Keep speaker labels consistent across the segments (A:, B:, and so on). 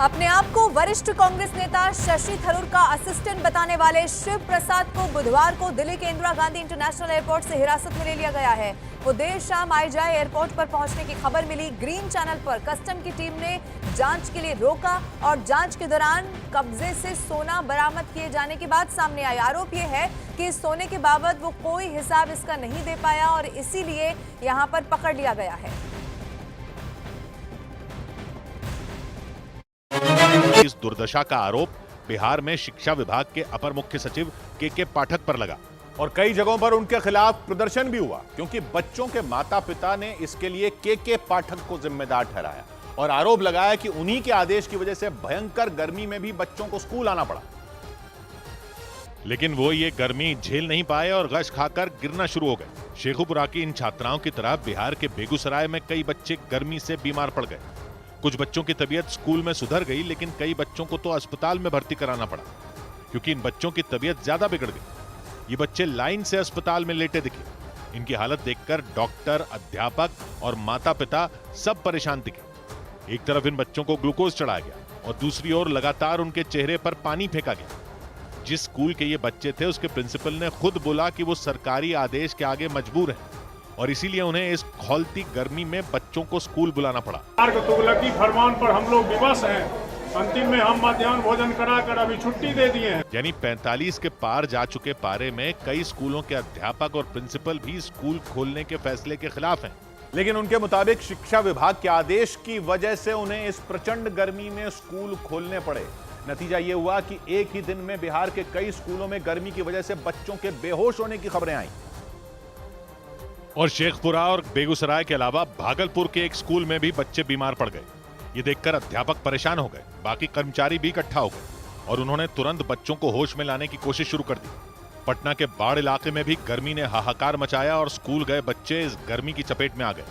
A: अपने आप को वरिष्ठ कांग्रेस नेता शशि थरूर का असिस्टेंट बताने वाले शिव प्रसाद को बुधवार को दिल्ली के इंदिरा गांधी इंटरनेशनल एयरपोर्ट से हिरासत में ले लिया गया है। वो देर शाम आईजाए एयरपोर्ट पर पहुंचने की खबर मिली। ग्रीन चैनल पर कस्टम की टीम ने जांच के लिए रोका और जांच के दौरान कब्जे से सोना बरामद किए जाने की बात सामने आई। आरोप यह है कि इस सोने के बाबत वो कोई हिसाब इसका नहीं दे पाया और इसीलिए यहां पर पकड़ लिया गया है।
B: इस दुर्दशा का आरोप बिहार में शिक्षा विभाग के अपर मुख्य सचिव के पाठक पर लगा
C: और कई जगहों पर उनके खिलाफ प्रदर्शन भी हुआ, क्योंकि बच्चों के माता पिता ने इसके लिए के पाठक को जिम्मेदार ठहराया और आरोप लगाया कि उन्हीं के आदेश की वजह से भयंकर गर्मी में भी बच्चों को स्कूल आना पड़ा।
B: लेकिन वो ये गर्मी झेल नहीं पाए और गश खाकर गिरना शुरू हो गए। शेखुपुरा की इन छात्राओं की तरह बिहार के बेगूसराय में कई बच्चे गर्मी से बीमार पड़ गए। कुछ बच्चों की तबीयत स्कूल में सुधर गई, लेकिन कई बच्चों को तो अस्पताल में भर्ती कराना पड़ा, क्योंकि इन बच्चों की तबीयत ज्यादा बिगड़ गई। ये बच्चे लाइन से अस्पताल में लेटे दिखे। इनकी हालत देखकर डॉक्टर, अध्यापक और माता पिता सब परेशान दिखे। एक तरफ इन बच्चों को ग्लूकोज चढ़ाया गया और दूसरी ओर लगातार उनके चेहरे पर पानी फेंका गया। जिस स्कूल के ये बच्चे थे, उसके प्रिंसिपल ने खुद बोला कि वो सरकारी आदेश के आगे मजबूर हैं और इसीलिए उन्हें इस खौलती गर्मी में बच्चों को स्कूल बुलाना पड़ा।
D: तुगलकी फरमान पर हम लोग विवश हैं। अंतिम में हम मध्याह्न भोजन कराकर अभी छुट्टी दे दिए हैं।
B: यानी 45 के पार जा चुके पारे में कई स्कूलों के अध्यापक और प्रिंसिपल भी स्कूल खोलने के फैसले के खिलाफ हैं।
C: लेकिन उनके मुताबिक शिक्षा विभाग के आदेश की वजह से उन्हें इस प्रचंड गर्मी में स्कूल खोलने पड़े। नतीजा ये हुआ कि एक ही दिन में बिहार के कई स्कूलों में गर्मी की वजह से बच्चों के बेहोश होने की खबरें आई
B: और शेखपुरा और बेगूसराय के अलावा भागलपुर के एक स्कूल में भी बच्चे बीमार पड़ गए। ये देखकर अध्यापक परेशान हो गए। बाकी कर्मचारी भी इकट्ठा हो गए और उन्होंने तुरंत बच्चों को होश में लाने की कोशिश शुरू कर दी। पटना के बाढ़ इलाके में भी गर्मी ने हाहाकार मचाया और स्कूल गए बच्चे इस गर्मी की चपेट में आ गए।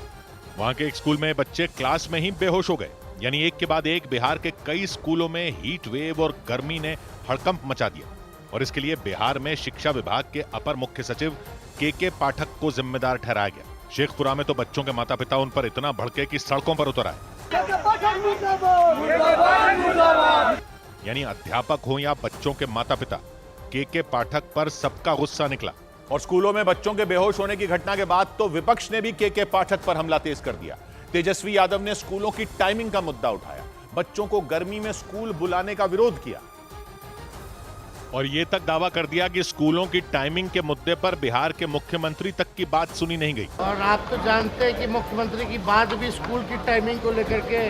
B: वहां के एक स्कूल में बच्चे क्लास में ही बेहोश हो गए। यानी एक के बाद एक बिहार के कई स्कूलों में हीट वेव और गर्मी ने हड़कंप मचा दिया और इसके लिए बिहार में शिक्षा विभाग के अपर मुख्य सचिव के पाठक को जिम्मेदार ठहराया गया। शेखपुरा में तो बच्चों के माता पिता उन पर इतना भड़के कि सड़कों पर उतर आए। यानी अध्यापक हो या बच्चों के माता पिता, के पाठक पर सबका गुस्सा निकला।
C: और स्कूलों में बच्चों के बेहोश होने की घटना के बाद तो विपक्ष ने भी के पाठक पर हमला तेज कर दिया। तेजस्वी यादव ने स्कूलों की टाइमिंग का मुद्दा उठाया, बच्चों को गर्मी में स्कूल बुलाने का विरोध किया
B: और ये तक दावा कर दिया कि स्कूलों की टाइमिंग के मुद्दे पर बिहार के मुख्यमंत्री तक की बात सुनी नहीं गई।
E: और आप तो जानते हैं कि मुख्यमंत्री की बात भी स्कूल की टाइमिंग को लेकर के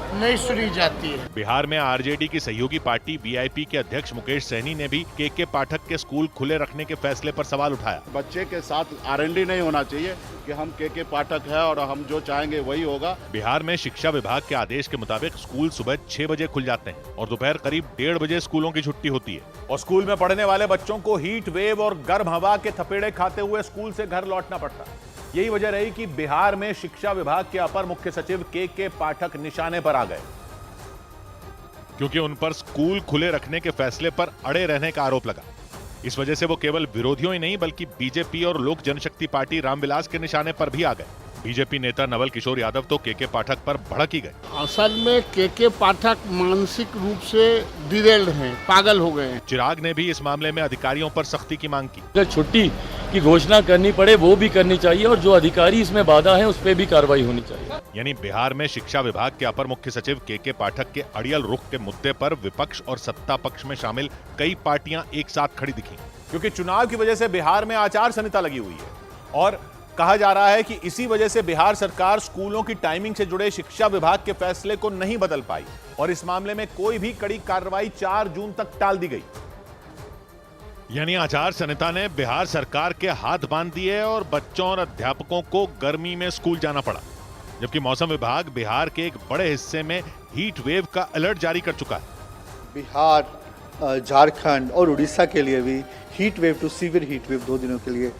E: नहीं सुनी जाती है।
B: बिहार में आरजेडी की सहयोगी पार्टी वीआईपी के अध्यक्ष मुकेश सहनी ने भी के पाठक के स्कूल खुले रखने के फैसले पर सवाल उठाया।
F: बच्चे के साथ आरएनडी नहीं होना चाहिए कि हम के पाठक है और हम जो चाहेंगे वही होगा।
B: बिहार में शिक्षा विभाग के आदेश के मुताबिक स्कूल सुबह 6 बजे खुल जाते हैं और दोपहर करीब 1:30 बजे स्कूलों की छुट्टी होती है।
C: और स्कूल में पढ़ने वाले बच्चों को हीट वेव और गर्म हवा के थपेड़े खाते हुए स्कूल से घर लौटना पड़ता। यही वजह रही कि बिहार में शिक्षा विभाग के अपर मुख्य सचिव के पाठक निशाने पर आ गए,
B: क्योंकि उन पर स्कूल खुले रखने के फैसले पर अड़े रहने का आरोप लगा। इस वजह से वो केवल विरोधियों ही नहीं बल्कि बीजेपी और लोक जनशक्ति पार्टी रामविलास के निशाने पर भी आ गए। बीजेपी नेता नवल किशोर यादव तो के पाठक पर भड़क ही गए।
E: असल में के पाठक मानसिक रूप से डिरेल्ड हैं, पागल हो गए हैं।
B: चिराग ने भी इस मामले में अधिकारियों पर सख्ती की मांग की।
G: अगर छुट्टी की घोषणा करनी पड़े वो भी करनी चाहिए और जो अधिकारी इसमें बाधा है उस पर भी कार्रवाई होनी चाहिए।
B: यानी बिहार में शिक्षा विभाग के अपर मुख्य सचिव के पाठक के अड़ियल रुख के मुद्दे पर विपक्ष और सत्ता पक्ष में शामिल कई पार्टियां एक साथ खड़ी दिखी,
C: क्योंकि चुनाव की वजह से बिहार में आचार संहिता लगी हुई है और कहा जा रहा है कि इसी वजह से बिहार सरकार स्कूलों की टाइमिंग से जुड़े शिक्षा विभाग के फैसले को नहीं बदल पाई और इस मामले में कोई भी कड़ी कार्रवाई 4 जून तक टाल दी गई।
B: यानी आचार संहिता ने बिहार सरकार के हाथ बांध दिए और बच्चों और अध्यापकों को गर्मी में स्कूल जाना पड़ा, जबकि मौसम विभाग बिहार के एक बड़े हिस्से में हीट वेव का अलर्ट जारी कर चुका है।
H: बिहार, झारखंड और उड़ीसा के लिए भी heat wave to severe heat wave 2 दिनों के लिए।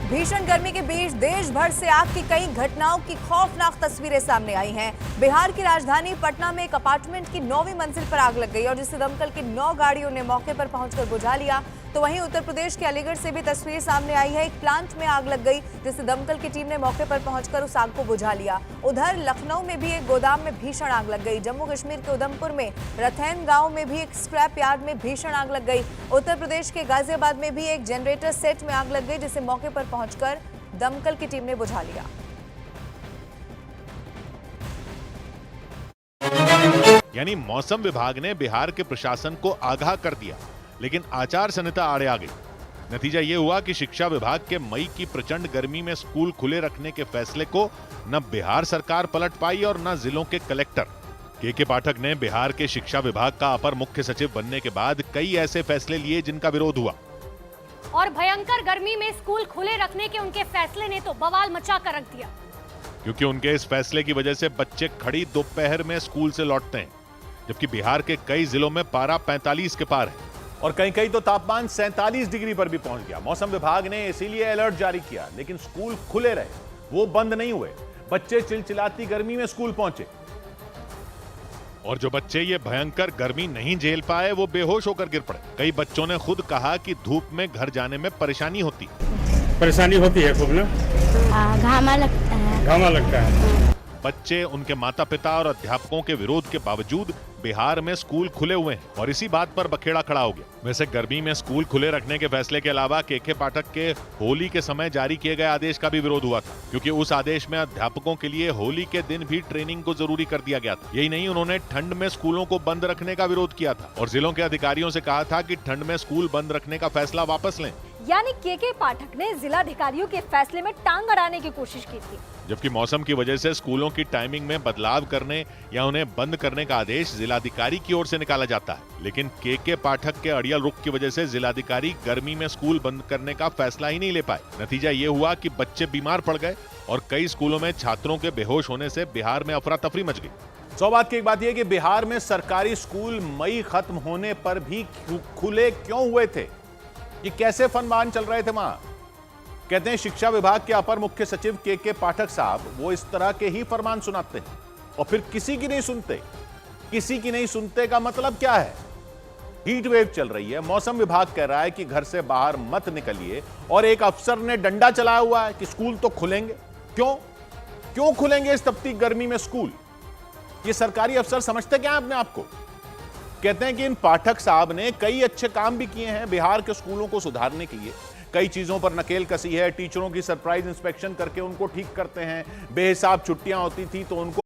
A: भीषण गर्मी के बीच देश भर से आग की कई घटनाओं की खौफनाक तस्वीरें सामने आई हैं। बिहार की राजधानी पटना में एक अपार्टमेंट की 9वीं मंजिल पर आग लग गई और जिसे दमकल की 9 गाड़ियों ने मौके पर पहुंचकर बुझा लिया। तो वहीं उत्तर प्रदेश के अलीगढ़ से भी तस्वीर सामने आई है। एक प्लांट में आग लग गई, जिससे दमकल की टीम ने मौके पर पहुंचकर उस आग को बुझा लिया। उधर लखनऊ में भी एक गोदाम में भीषण आग लग गई। जम्मू कश्मीर के उधमपुर में रथैन गांव में भी एक स्क्रैप यार्ड में भीषण आग लग गई। उत्तर प्रदेश के गाजियाबाद में भी एक जनरेटर सेट में आग लग गई, जिसे मौके पर पहुंचकर दमकल की टीम ने बुझा लिया।
B: यानी मौसम विभाग ने बिहार के प्रशासन को आगाह कर दिया, लेकिन आचार संहिता आड़े आ गई। नतीजा यह हुआ कि शिक्षा विभाग के मई की प्रचंड गर्मी में स्कूल खुले रखने के फैसले को न बिहार सरकार पलट पाई और न जिलों के कलेक्टर। के पाठक ने बिहार के शिक्षा विभाग का अपर मुख्य सचिव बनने के बाद कई ऐसे फैसले लिए जिनका विरोध हुआ।
I: और भयंकर गर्मी में स्कूल खुले रखने के उनके फैसले ने तो बवाल मचा कर रख दिया,
B: क्योंकि उनके इस फैसले की वजह से बच्चे खड़ी दोपहर में स्कूल से लौटते हैं, जबकि बिहार के कई जिलों में पारा 45 के पार है
C: और कहीं कहीं तो तापमान 47 डिग्री पर भी पहुंच गया। मौसम विभाग ने इसीलिए अलर्ट जारी किया, लेकिन स्कूल खुले रहे, वो बंद नहीं हुए। बच्चे चिलचिलाती गर्मी में स्कूल पहुंचे
B: और जो बच्चे ये भयंकर गर्मी नहीं झेल पाए वो बेहोश होकर गिर पड़े। कई बच्चों ने खुद कहा कि धूप में घर जाने में परेशानी होती
D: है खूब ना,
I: घामा लगता है।
B: बच्चे, उनके माता पिता और अध्यापकों के विरोध के बावजूद बिहार में स्कूल खुले हुए हैं और इसी बात पर बखेड़ा खड़ा हो गया। वैसे गर्मी में स्कूल खुले रखने के फैसले के अलावा के पाठक के होली के समय जारी किए गए आदेश का भी विरोध हुआ था, क्योंकि उस आदेश में अध्यापकों के लिए होली के दिन भी ट्रेनिंग को जरूरी कर दिया गया था। यही नहीं, उन्होंने ठंड में स्कूलों को बंद रखने का विरोध किया था और जिलों के अधिकारियों से कहा था कि ठंड में स्कूल बंद रखने का फैसला वापस लें।
I: यानी के पाठक ने जिलाधिकारियों के फैसले में टांग अड़ाने की कोशिश की थी।
B: जबकि मौसम की वजह से स्कूलों की टाइमिंग में बदलाव करने या उन्हें बंद करने का आदेश जिलाधिकारी की ओर से निकाला जाता है, लेकिन के पाठक के अड़ियल रुख की वजह से जिलाधिकारी गर्मी में स्कूल बंद करने का फैसला ही नहीं ले पाए। नतीजा ये हुआ कि बच्चे बीमार पड़ गए और कई स्कूलों में छात्रों के बेहोश होने से बिहार में अफरा तफरी मच गई।
C: सौभाग्य की एक बात यह कि बिहार में सरकारी स्कूल मई खत्म होने पर भी खुले क्यों हुए थे? ये कैसे फनमान चल रहे थे वहां? कहते हैं शिक्षा विभाग के अपर मुख्य सचिव के पाठक साहब वो इस तरह के ही फरमान सुनाते हैं और फिर किसी की नहीं सुनते। किसी की नहीं सुनते का मतलब क्या है? हीट वेव चल रही है, मौसम विभाग कह रहा है कि घर से बाहर मत निकलिए और एक अफसर ने डंडा चलाया हुआ है कि स्कूल तो खुलेंगे। क्यों खुलेंगे इस तपती गर्मी में स्कूल? ये सरकारी अफसर समझते क्या है अपने आप को? कहते हैं कि इन पाठक साहब ने कई अच्छे काम भी किए हैं बिहार के स्कूलों को सुधारने के लिए। कई चीजों पर नकेल कसी है, टीचरों की सरप्राइज इंस्पेक्शन करके उनको ठीक करते हैं। बेहिसाब छुट्टियां होती थी तो उनको